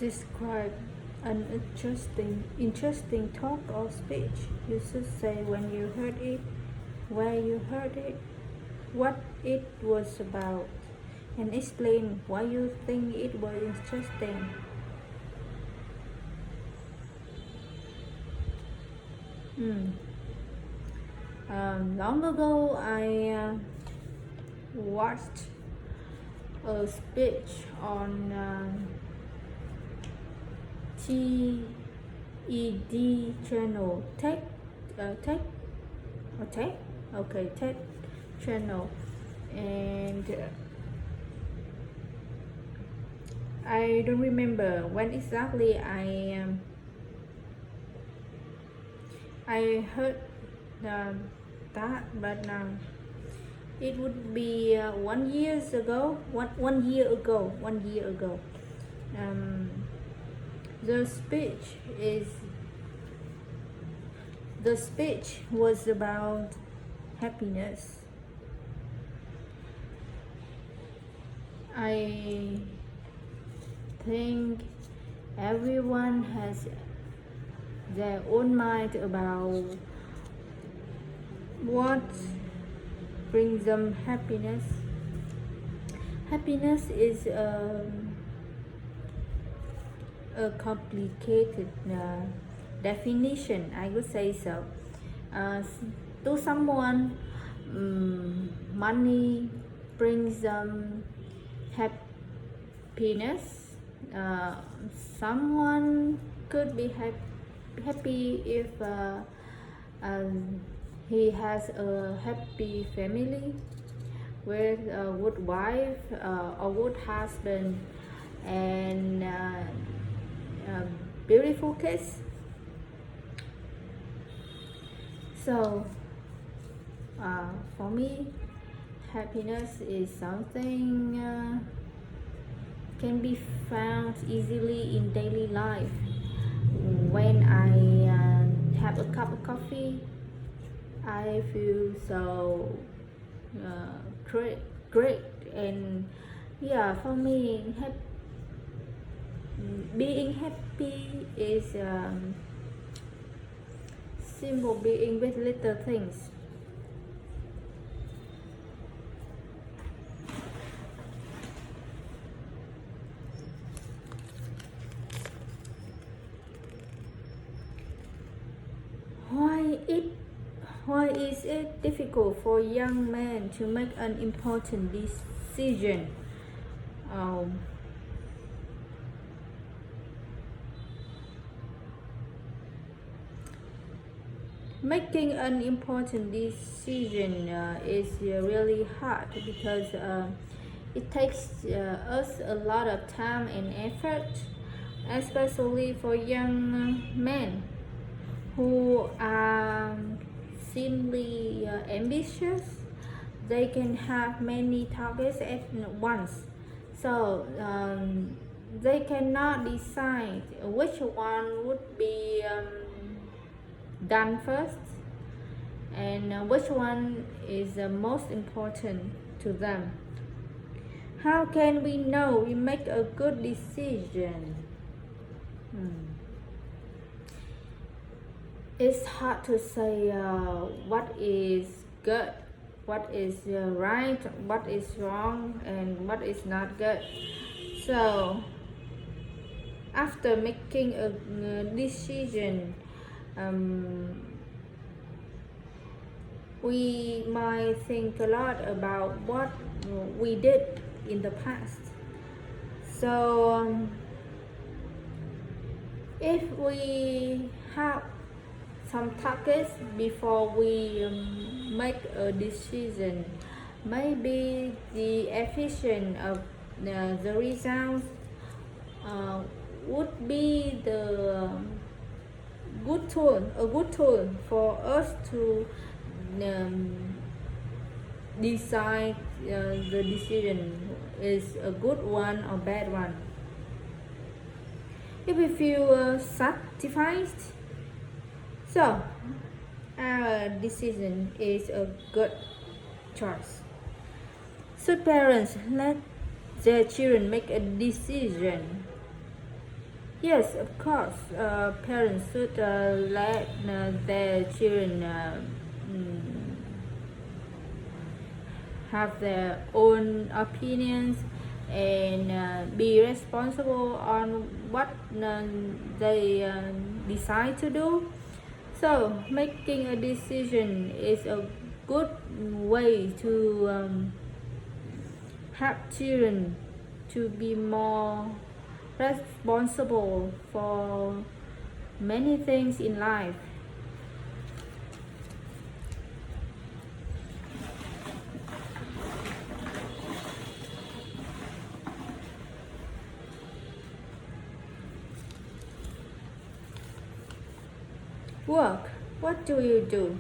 Describe an interesting talk or speech. You should say when you heard it, where you heard it, what it was about, and explain why you think it was interesting. Long ago, I watched a speech on TED channel, TED channel, and I don't remember when exactly I heard that, but it would be 1 year ago. One year ago. 1 year ago. The speech was about happiness. I think everyone has their own mind about what brings them happiness. Happiness is a complicated definition, I would say so. To someone, money brings them happiness. Someone could be happy if he has a happy family with a good wife or good husband and beautiful kids. So for me, happiness is something can be found easily in daily life. When I have a cup of coffee, I feel so great, and yeah, for me, being happy is simple being with little things. Why is it difficult for young men to make an important decision? Making an important decision is really hard because it takes us a lot of time and effort, especially for young men who are simply ambitious. They can have many targets at once, so they cannot decide which one would be done first and which one is the most important to them. How can we know we make a good decision? It's hard to say what is good, what is right, what is wrong, and what is not good. So after making a decision, we might think a lot about what we did in the past. So if we have some targets before we make a decision, maybe the efficiency of the results would be a good tool for us to decide the decision is a good one or bad one. If we feel satisfied, so our decision is a good choice. Should parents let their children make a decision? Yes, of course. Parents should let their children mm, have their own opinions and be responsible on what they decide to do. So, making a decision is a good way to help children to be more responsible for many things in life. Work. What do you do?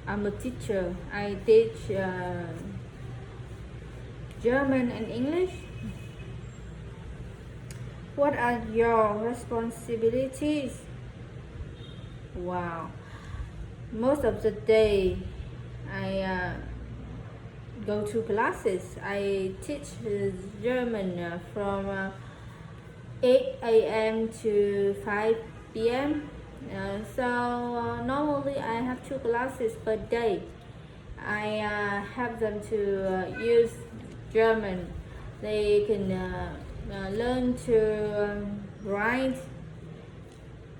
I'm a teacher. I teach German and English. What are your responsibilities? Wow. Most of the day, I go to classes. I teach German from 8 a.m. to 5 p.m. So normally I have 2 classes per day. I have them to use German. They can learn to write,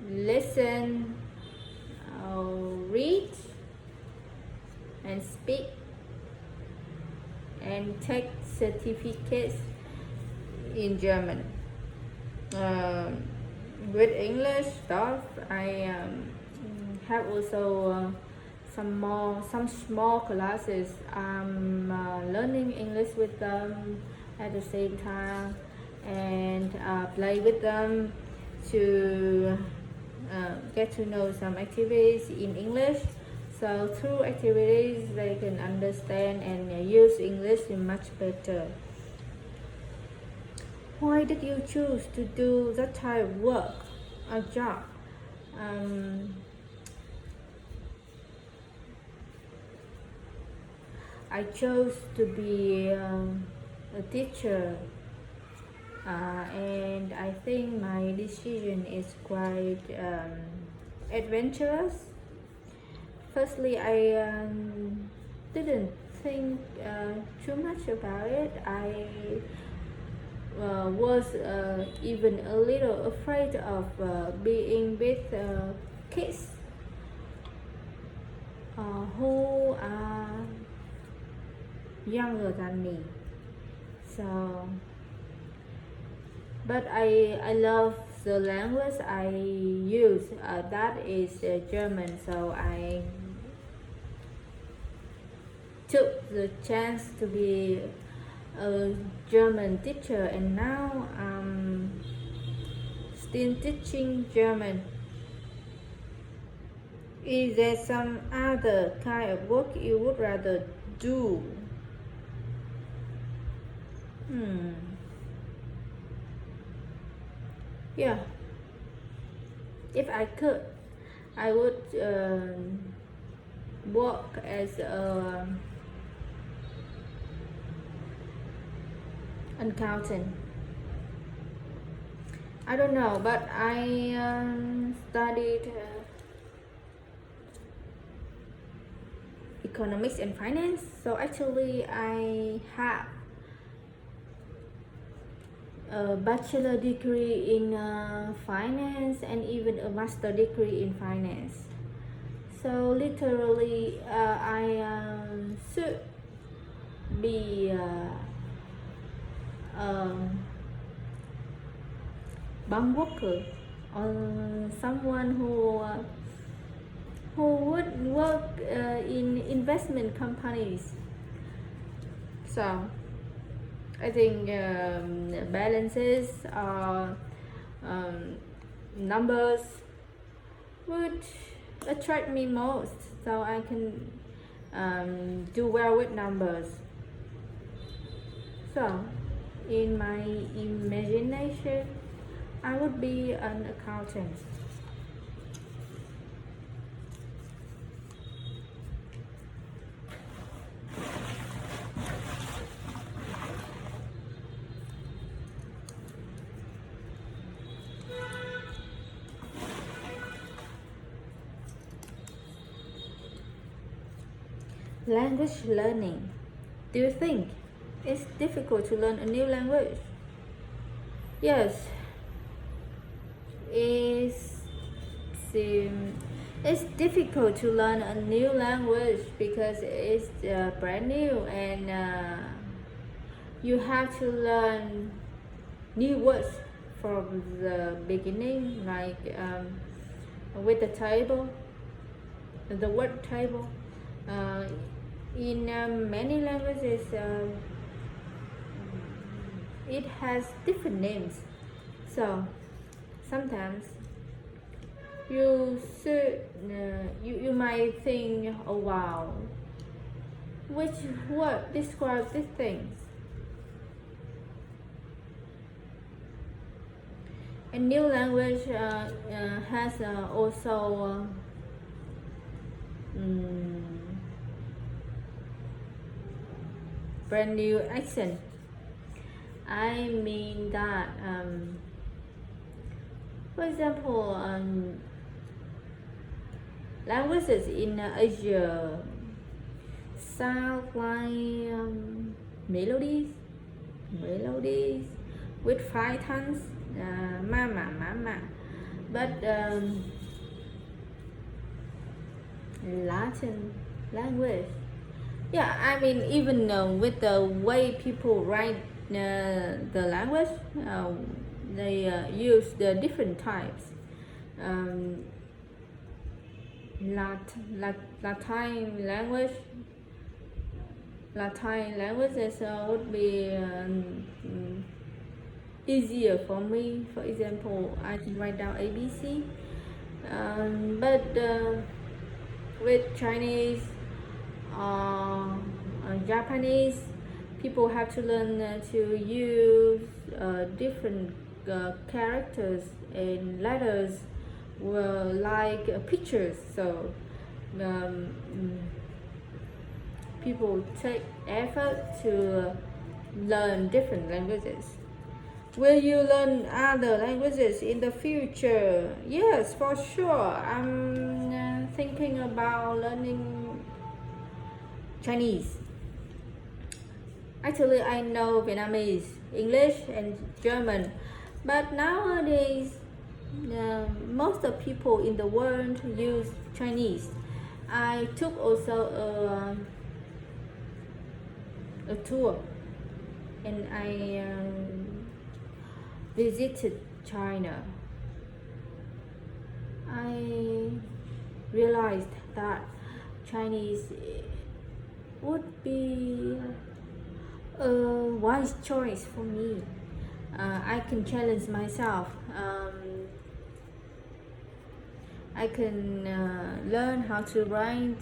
listen, read, and speak, and take certificates in German. With English stuff, I have also some small classes. I'm learning English with them at the same time and play with them to get to know some activities in English. So through activities, they can understand and use English much better. Why did you choose to do that type of work or job? I chose to be a teacher, and I think my decision is quite adventurous. Firstly, I didn't think too much about it. I was even a little afraid of being with kids who are younger than me. So, but I love the language I use. That is German. So I took the chance to be a German teacher, and now I'm still teaching German. Is there some other kind of work you would rather do? Yeah, if I could, I would work as a accountant. I don't know, but I studied economics and finance. So actually, I have a bachelor degree in finance and even a master degree in finance. So literally, I should be bank worker or someone who would work in investment companies. So I think balances or numbers would attract me most, so I can do well with numbers. So in my imagination, I would be an accountant. Language learning. Do you think it's difficult to learn a new language? Yes, it's, it's difficult to learn a new language because it's brand new and you have to learn new words from the beginning, like with the table, the word table. In many languages, it has different names, so sometimes you might think, oh wow, which word describes these things? A new language has also brand new accent. I mean that, for example, languages in Asia sound like melodies with 5 tones, mama, mama. But Latin language, yeah, I mean, even with the way people write the language, they use the different types. Latin languages would be easier for me. For example, I can write down ABC, but with Chinese, Japanese, people have to learn to use different characters and letters like pictures, so people take effort to learn different languages. Will you learn other languages in the future? Yes, for sure. I'm thinking about learning Chinese. Actually, I know Vietnamese, English, and German, but nowadays most of people in the world use Chinese. I took also a tour, and I visited China. I realized that Chinese would be a wise choice for me. I can challenge myself. I can learn how to write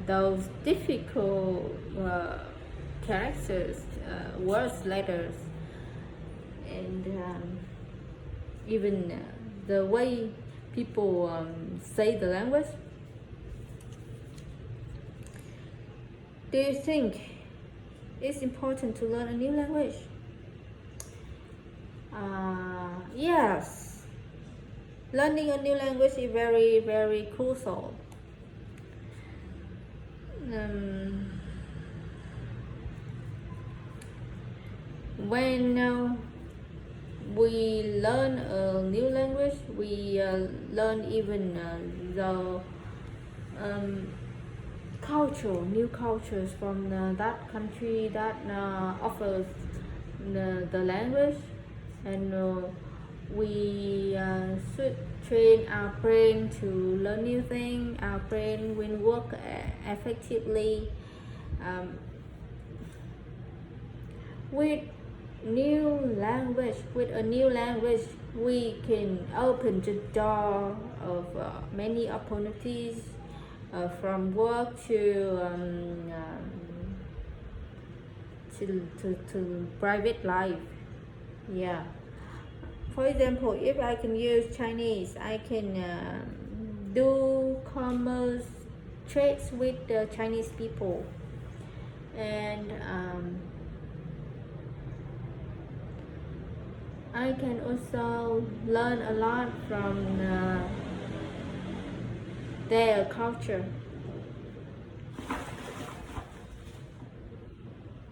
those difficult characters, words, letters, and even the way people say the language. Do you think it's important to learn a new language? Yes, learning a new language is very, very crucial. When we learn a new language, we learn even the new cultures from that country that offers the language, and we should train our brain to learn new things. Our brain will work effectively. With a new language, we can open the door of many opportunities, from work to private life. Yeah. For example, if I can use Chinese, I can do commerce trades with the Chinese people, and I can also learn a lot from their culture.